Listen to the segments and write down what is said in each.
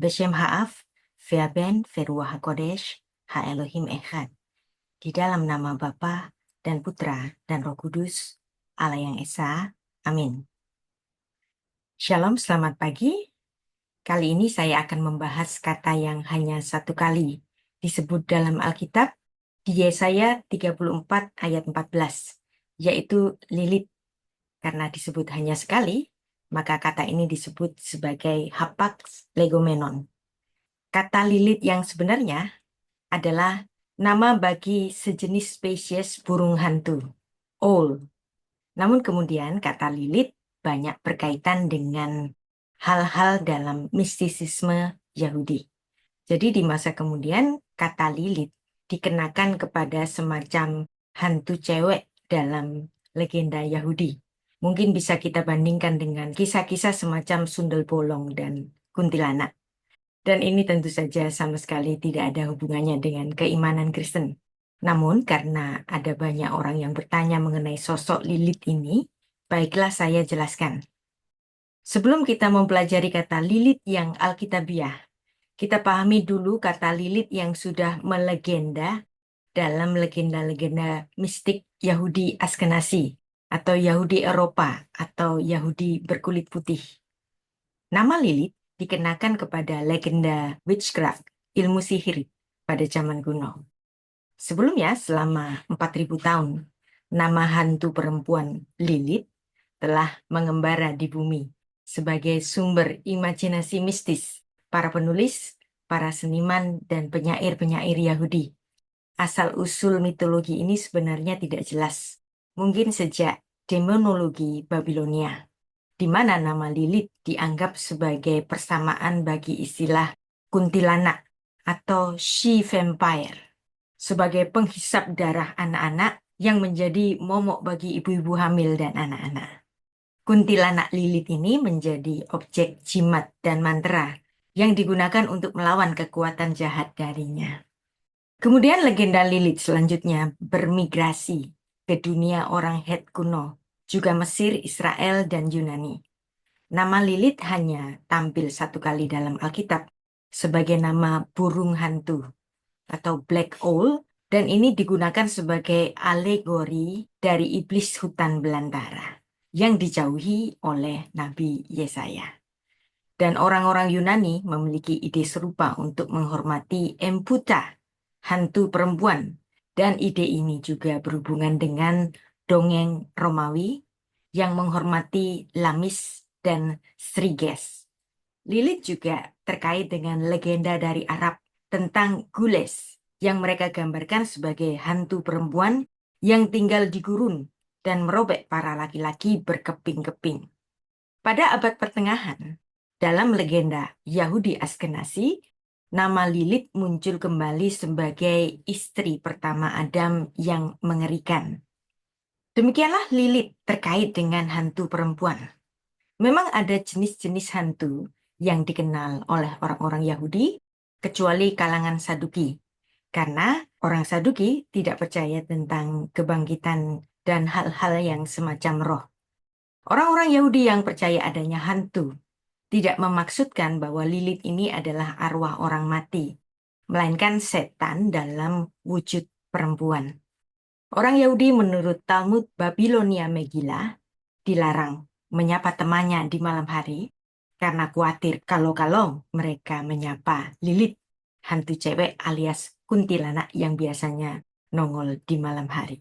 Beshem Ha'af, Ve'aben, Ve'ruach HaKodesh, Ha-Elohim Echad. Di dalam nama Bapa dan Putra dan Roh Kudus, Allah yang Esa. Amin. Shalom, selamat pagi. Kali ini saya akan membahas kata yang hanya satu kali disebut dalam Alkitab di Yesaya 34 ayat 14, yaitu lilit. Karena disebut hanya sekali, maka kata ini disebut sebagai hapax legomenon. Kata lilit yang sebenarnya adalah nama bagi sejenis spesies burung hantu, owl. Namun kemudian kata lilit banyak berkaitan dengan hal-hal dalam mistisisme Yahudi. Jadi di masa kemudian kata lilit dikenakan kepada semacam hantu cewek dalam legenda Yahudi. Mungkin bisa kita bandingkan dengan kisah-kisah semacam Sundel Bolong dan Kuntilanak. Dan ini tentu saja sama sekali tidak ada hubungannya dengan keimanan Kristen. Namun karena ada banyak orang yang bertanya mengenai sosok Lilith ini, baiklah saya jelaskan. Sebelum kita mempelajari kata Lilith yang Alkitabiah, kita pahami dulu kata Lilith yang sudah melegenda dalam legenda-legenda mistik Yahudi Askenazi atau Yahudi Eropa atau Yahudi berkulit putih. Nama Lilith dikenakan kepada legenda witchcraft, ilmu sihir pada zaman kuno. Sebelumnya, selama 4000 tahun, nama hantu perempuan Lilith telah mengembara di bumi sebagai sumber imajinasi mistis para penulis, para seniman, dan penyair-penyair Yahudi. Asal-usul mitologi ini sebenarnya tidak jelas. Mungkin sejak demonologi Babilonia, di mana nama Lilith dianggap sebagai persamaan bagi istilah kuntilanak atau she-vampire, sebagai penghisap darah anak-anak yang menjadi momok bagi ibu-ibu hamil dan anak-anak. Kuntilanak Lilith ini menjadi objek jimat dan mantra yang digunakan untuk melawan kekuatan jahat darinya. Kemudian legenda Lilith selanjutnya bermigrasi ke dunia orang Het kuno, juga Mesir, Israel, dan Yunani. Nama Lilith hanya tampil satu kali dalam Alkitab sebagai nama burung hantu atau black owl, dan ini digunakan sebagai alegori dari iblis hutan belantara yang dijauhi oleh Nabi Yesaya. Dan orang-orang Yunani memiliki ide serupa untuk menghormati Emputa, hantu perempuan. Dan ide ini juga berhubungan dengan dongeng Romawi yang menghormati Lamis dan Striges. Lilith juga terkait dengan legenda dari Arab tentang Gules yang mereka gambarkan sebagai hantu perempuan yang tinggal di gurun dan merobek para laki-laki berkeping-keping. Pada abad pertengahan, dalam legenda Yahudi Askenazi, nama Lilith muncul kembali sebagai istri pertama Adam yang mengerikan. Demikianlah Lilith terkait dengan hantu perempuan. Memang ada jenis-jenis hantu yang dikenal oleh orang-orang Yahudi, kecuali kalangan Saduki. Karena orang Saduki tidak percaya tentang kebangkitan dan hal-hal yang semacam roh. Orang-orang Yahudi yang percaya adanya hantu tidak memaksudkan bahwa Lilith ini adalah arwah orang mati, melainkan setan dalam wujud perempuan. Orang Yahudi menurut Talmud Babilonia Megillah dilarang menyapa temannya di malam hari karena khawatir kalau-kalau mereka menyapa Lilith, hantu cewek alias kuntilanak yang biasanya nongol di malam hari.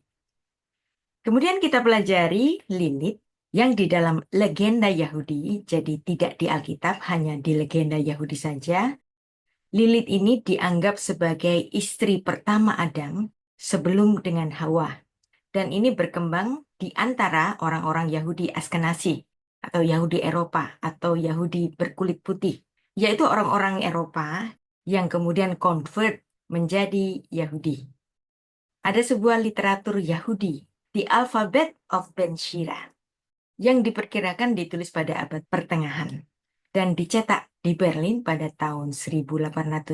Kemudian kita pelajari Lilith yang di dalam legenda Yahudi, jadi tidak di Alkitab, hanya di legenda Yahudi saja. Lilith ini dianggap sebagai istri pertama Adam sebelum dengan Hawa. Dan ini berkembang di antara orang-orang Yahudi Askenazi atau Yahudi Eropa atau Yahudi berkulit putih, yaitu orang-orang Eropa yang kemudian convert menjadi Yahudi. Ada sebuah literatur Yahudi, The Alphabet of Ben Sira, yang diperkirakan ditulis pada abad pertengahan dan dicetak di Berlin pada tahun 1858.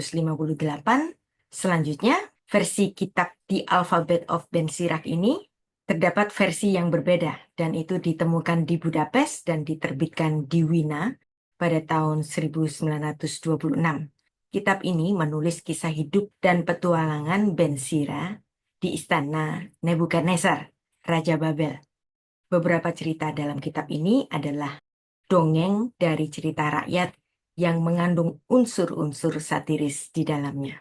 Selanjutnya, versi kitab The Alphabet of Ben Sirach ini terdapat versi yang berbeda dan itu ditemukan di Budapest dan diterbitkan di Wina pada tahun 1926. Kitab ini menulis kisah hidup dan petualangan Ben Sira di istana Nebukadnezar, Raja Babel. Beberapa cerita dalam kitab ini adalah dongeng dari cerita rakyat yang mengandung unsur-unsur satiris di dalamnya.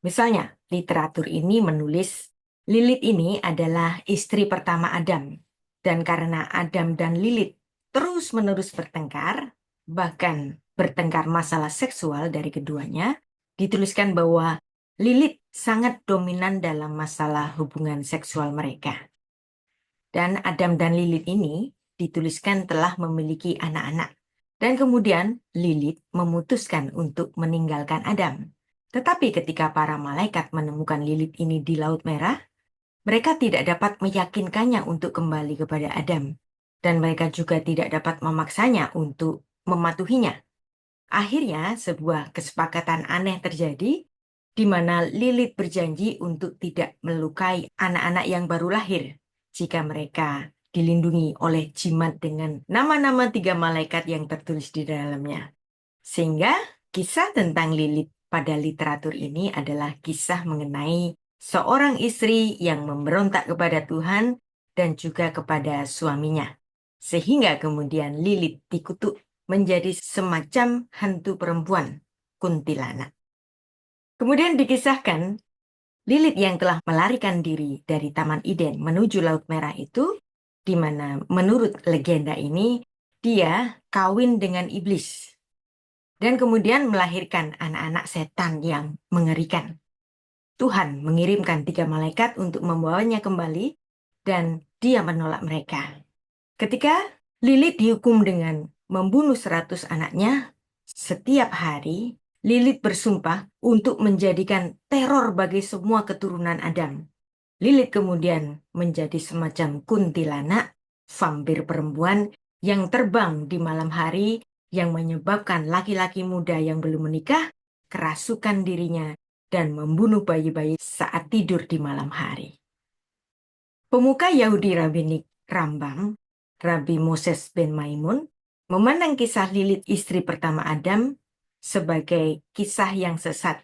Misalnya, literatur ini menulis Lilith ini adalah istri pertama Adam, dan karena Adam dan Lilith terus-menerus bertengkar, bahkan bertengkar masalah seksual dari keduanya, dituliskan bahwa Lilith sangat dominan dalam masalah hubungan seksual mereka. Dan Adam dan Lilith ini dituliskan telah memiliki anak-anak. Dan kemudian Lilith memutuskan untuk meninggalkan Adam. Tetapi ketika para malaikat menemukan Lilith ini di Laut Merah, mereka tidak dapat meyakinkannya untuk kembali kepada Adam. Dan mereka juga tidak dapat memaksanya untuk mematuhinya. Akhirnya sebuah kesepakatan aneh terjadi, di mana Lilith berjanji untuk tidak melukai anak-anak yang baru lahir jika mereka dilindungi oleh jimat dengan nama-nama 3 malaikat yang tertulis di dalamnya. Sehingga kisah tentang Lilith pada literatur ini adalah kisah mengenai seorang istri yang memberontak kepada Tuhan dan juga kepada suaminya. Sehingga kemudian Lilith dikutuk menjadi semacam hantu perempuan, kuntilanak. Kemudian dikisahkan, Lilith yang telah melarikan diri dari Taman Eden menuju Laut Merah itu, di mana menurut legenda ini, dia kawin dengan iblis. Dan kemudian melahirkan anak-anak setan yang mengerikan. Tuhan mengirimkan 3 malaikat untuk membawanya kembali, dan dia menolak mereka. Ketika Lilith dihukum dengan membunuh 100 anaknya, setiap hari Lilith bersumpah untuk menjadikan teror bagi semua keturunan Adam. Lilith kemudian menjadi semacam kuntilanak, vampir perempuan yang terbang di malam hari yang menyebabkan laki-laki muda yang belum menikah kerasukan dirinya dan membunuh bayi-bayi saat tidur di malam hari. Pemuka Yahudi Rabbinik Rambam, Rabbi Moses ben Maimun, memandang kisah Lilith istri pertama Adam sebagai kisah yang sesat.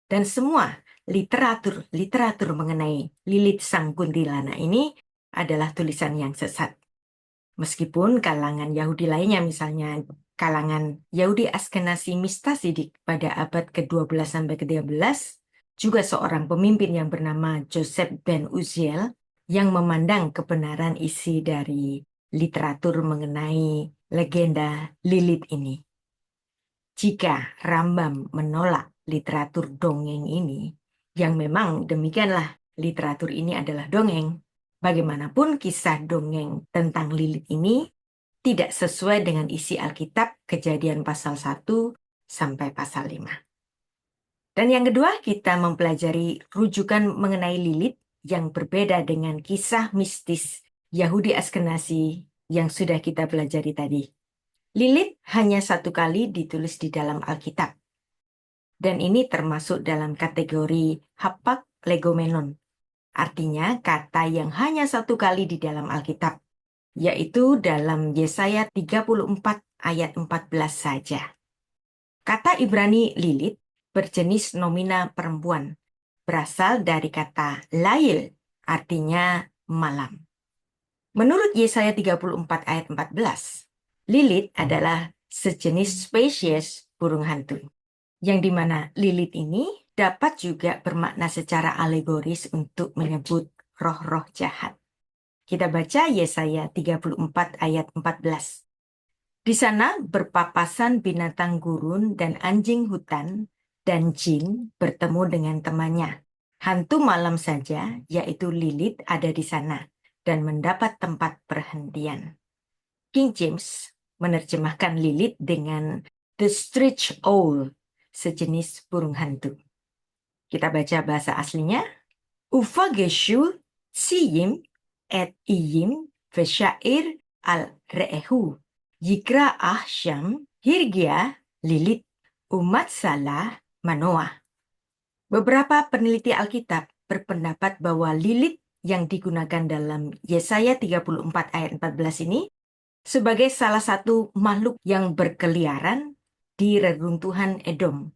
Dan semua literatur mengenai Lilith sang kuntilanak ini adalah tulisan yang sesat. Meskipun kalangan Yahudi lainnya, misalnya kalangan Yahudi Askenazi Mistasidik pada abad ke-12 sampai ke-13, juga seorang pemimpin yang bernama Joseph ben Uziel yang memandang kebenaran isi dari literatur mengenai legenda Lilith ini. Jika Rambam menolak literatur dongeng ini, yang memang demikianlah literatur ini adalah dongeng, bagaimanapun kisah dongeng tentang Lilith ini tidak sesuai dengan isi Alkitab Kejadian pasal 1 sampai pasal 5. Dan yang kedua, kita mempelajari rujukan mengenai Lilith yang berbeda dengan kisah mistis Yahudi Askenazi yang sudah kita pelajari tadi. Lilith hanya 1 kali ditulis di dalam Alkitab. Dan ini termasuk dalam kategori hapak legomenon. Artinya kata yang hanya 1 kali di dalam Alkitab, yaitu dalam Yesaya 34 ayat 14 saja. Kata Ibrani Lilith berjenis nomina perempuan, berasal dari kata lail, artinya malam. Menurut Yesaya 34 ayat 14, Lilith adalah sejenis spesies burung hantu, yang dimana Lilith ini dapat juga bermakna secara alegoris untuk menyebut roh-roh jahat. Kita baca Yesaya 34 ayat 14. Di sana berpapasan binatang gurun dan anjing hutan, dan jin bertemu dengan temannya. Hantu malam saja, yaitu Lilith, ada di sana dan mendapat tempat perhentian. King James menerjemahkan Lilith dengan the Screech Owl, sejenis burung hantu. Kita baca bahasa aslinya. Ufageshu siyim et iyim vesyair al re'ehu yikra ahsyam hirgia Lilith umat salah manoah. Beberapa peneliti Alkitab berpendapat bahwa Lilith yang digunakan dalam Yesaya 34 ayat 14 ini sebagai salah satu makhluk yang berkeliaran di reruntuhan Edom.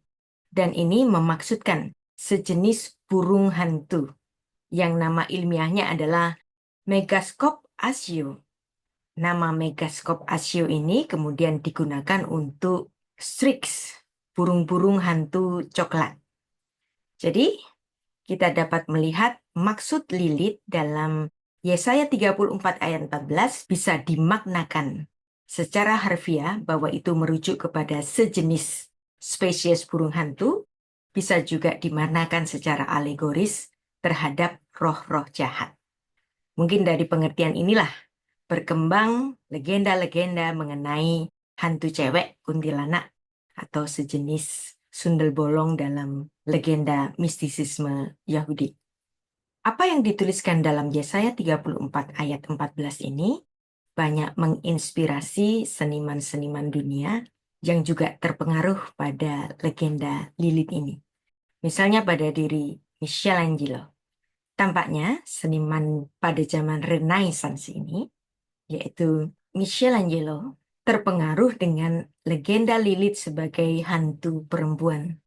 Dan ini memaksudkan sejenis burung hantu yang nama ilmiahnya adalah Megascope asio. Nama Megascope asio ini kemudian digunakan untuk strix, burung-burung hantu coklat. Jadi, kita dapat melihat maksud Lilith dalam Yesaya 34 ayat 14 bisa dimaknakan secara harfiah bahwa itu merujuk kepada sejenis spesies burung hantu, bisa juga dimaknakan secara alegoris terhadap roh-roh jahat. Mungkin dari pengertian inilah berkembang legenda-legenda mengenai hantu cewek kuntilanak atau sejenis sundel bolong dalam legenda mistisisme Yahudi. Apa yang dituliskan dalam Yesaya 34 ayat 14 ini banyak menginspirasi seniman-seniman dunia yang juga terpengaruh pada legenda Lilith ini. Misalnya pada diri Michelangelo. Tampaknya seniman pada zaman Renaissance ini, yaitu Michelangelo, terpengaruh dengan legenda Lilith sebagai hantu perempuan.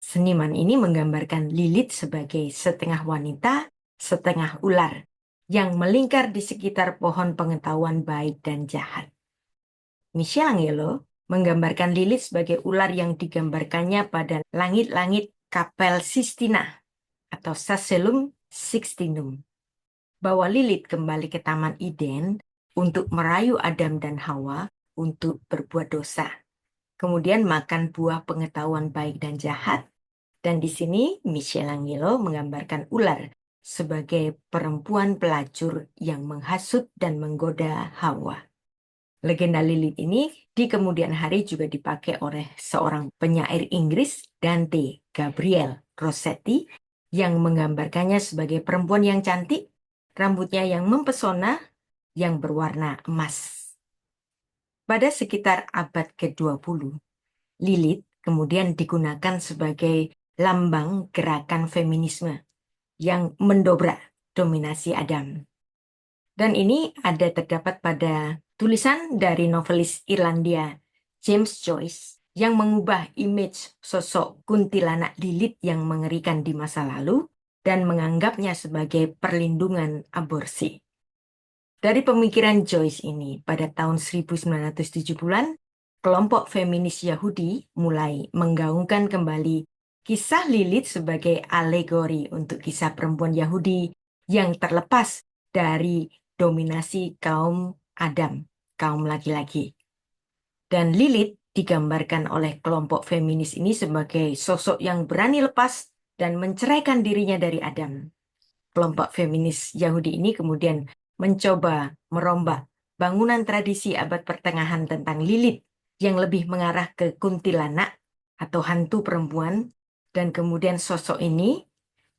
Seniman ini menggambarkan Lilith sebagai setengah wanita, setengah ular, yang melingkar di sekitar pohon pengetahuan baik dan jahat. Michelangelo menggambarkan Lilith sebagai ular yang digambarkannya pada langit-langit Kapel Sistina atau Sacellum Sixtinum. Bahwa Lilith kembali ke Taman Eden untuk merayu Adam dan Hawa untuk berbuat dosa. Kemudian makan buah pengetahuan baik dan jahat. Dan di sini Michelangelo menggambarkan ular sebagai perempuan pelacur yang menghasut dan menggoda Hawa. Legenda Lilith ini di kemudian hari juga dipakai oleh seorang penyair Inggris, Dante Gabriel Rossetti, yang menggambarkannya sebagai perempuan yang cantik, rambutnya yang mempesona, yang berwarna emas. Pada sekitar abad ke-20, Lilith kemudian digunakan sebagai lambang gerakan feminisme yang mendobrak dominasi Adam. Dan ini ada terdapat pada tulisan dari novelis Irlandia James Joyce yang mengubah image sosok kuntilanak Lilith yang mengerikan di masa lalu dan menganggapnya sebagai perlindungan aborsi. Dari pemikiran Joyce ini, pada tahun 1970-an, kelompok feminis Yahudi mulai menggaungkan kembali kisah Lilith sebagai alegori untuk kisah perempuan Yahudi yang terlepas dari dominasi kaum Adam, kaum laki-laki. Dan Lilith digambarkan oleh kelompok feminis ini sebagai sosok yang berani lepas dan menceraikan dirinya dari Adam. Kelompok feminis Yahudi ini kemudian mencoba merombak bangunan tradisi abad pertengahan tentang Lilith yang lebih mengarah ke kuntilanak atau hantu perempuan, dan kemudian sosok ini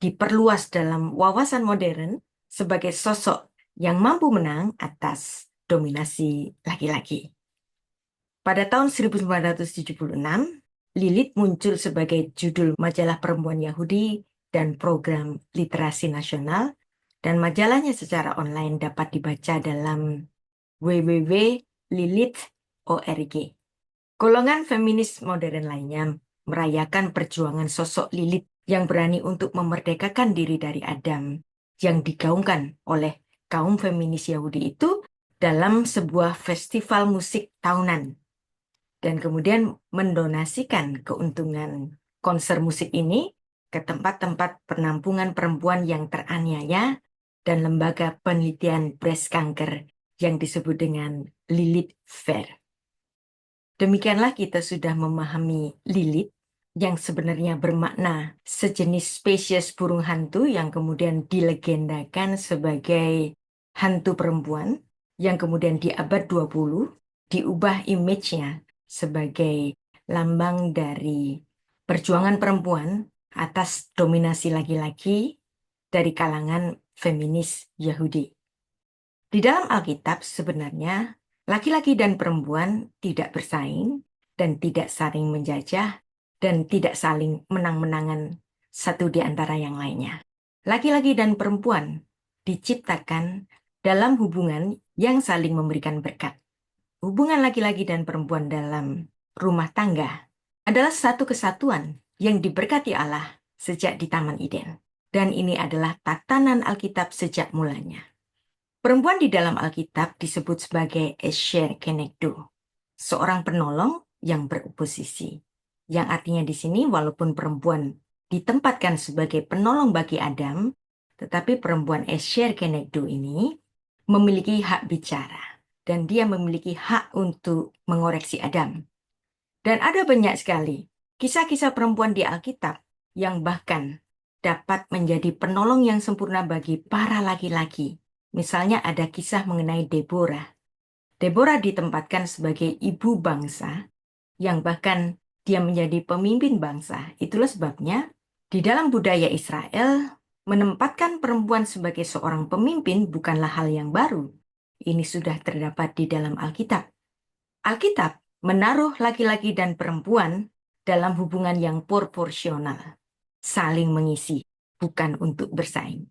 diperluas dalam wawasan modern sebagai sosok yang mampu menang atas dominasi laki-laki. Pada tahun 1976, Lilith muncul sebagai judul majalah perempuan Yahudi dan program literasi nasional, dan majalahnya secara online dapat dibaca dalam www.lilith.org. Golongan feminis modern lainnya merayakan perjuangan sosok Lilith yang berani untuk memerdekakan diri dari Adam yang digaungkan oleh kaum feminis Yahudi itu dalam sebuah festival musik tahunan, dan kemudian mendonasikan keuntungan konser musik ini ke tempat-tempat penampungan perempuan yang teraniaya dan lembaga penelitian breast cancer yang disebut dengan Lilith Fair. Demikianlah kita sudah memahami Lilith yang sebenarnya bermakna sejenis spesies burung hantu yang kemudian dilegendakan sebagai hantu perempuan yang kemudian di abad 20 diubah image-nya sebagai lambang dari perjuangan perempuan atas dominasi laki-laki dari kalangan feminis Yahudi. Di dalam Alkitab sebenarnya laki-laki dan perempuan tidak bersaing dan tidak saling menjajah dan tidak saling menang-menangan satu di antara yang lainnya. Laki-laki dan perempuan diciptakan dalam hubungan yang saling memberikan berkat. hubungan laki-laki dan perempuan dalam rumah tangga adalah satu kesatuan yang diberkati Allah sejak di Taman Eden. Dan ini adalah tatanan Alkitab sejak mulanya. Perempuan di dalam Alkitab disebut sebagai Esher Kenegdo, seorang penolong yang beroposisi. Yang artinya di sini walaupun perempuan ditempatkan sebagai penolong bagi Adam, tetapi perempuan Esher Kenegdo ini memiliki hak bicara. Dan dia memiliki hak untuk mengoreksi Adam. Dan ada banyak sekali kisah-kisah perempuan di Alkitab yang bahkan dapat menjadi penolong yang sempurna bagi para laki-laki. Misalnya ada kisah mengenai Deborah. Deborah ditempatkan sebagai ibu bangsa yang bahkan dia menjadi pemimpin bangsa. Itulah sebabnya di dalam budaya Israel menempatkan perempuan sebagai seorang pemimpin bukanlah hal yang baru. Ini sudah terdapat di dalam Alkitab. Alkitab menaruh laki-laki dan perempuan dalam hubungan yang proporsional, saling mengisi, bukan untuk bersaing.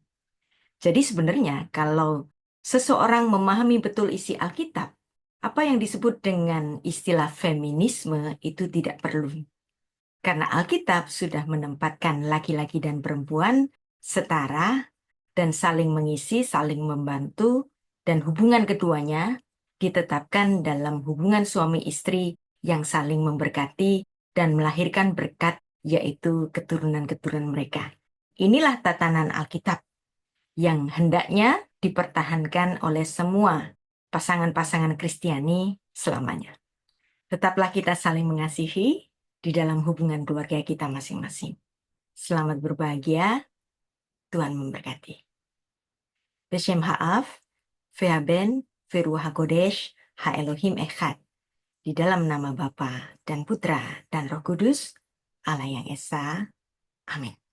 Jadi sebenarnya kalau seseorang memahami betul isi Alkitab, apa yang disebut dengan istilah feminisme itu tidak perlu. Karena Alkitab sudah menempatkan laki-laki dan perempuan setara dan saling mengisi, saling membantu, dan hubungan keduanya ditetapkan dalam hubungan suami istri yang saling memberkati dan melahirkan berkat, yaitu keturunan-keturunan mereka. Inilah tatanan Alkitab yang hendaknya dipertahankan oleh semua pasangan-pasangan Kristiani selamanya. Tetaplah kita saling mengasihi di dalam hubungan keluarga kita masing-masing. Selamat berbahagia, Tuhan memberkati. Beshem Ha'af, Ve'aben, Ve'ruach HaKodesh, Ha-Elohim Echad. Di dalam nama Bapa dan Putra dan Roh Kudus, Allah yang Esa. Amin.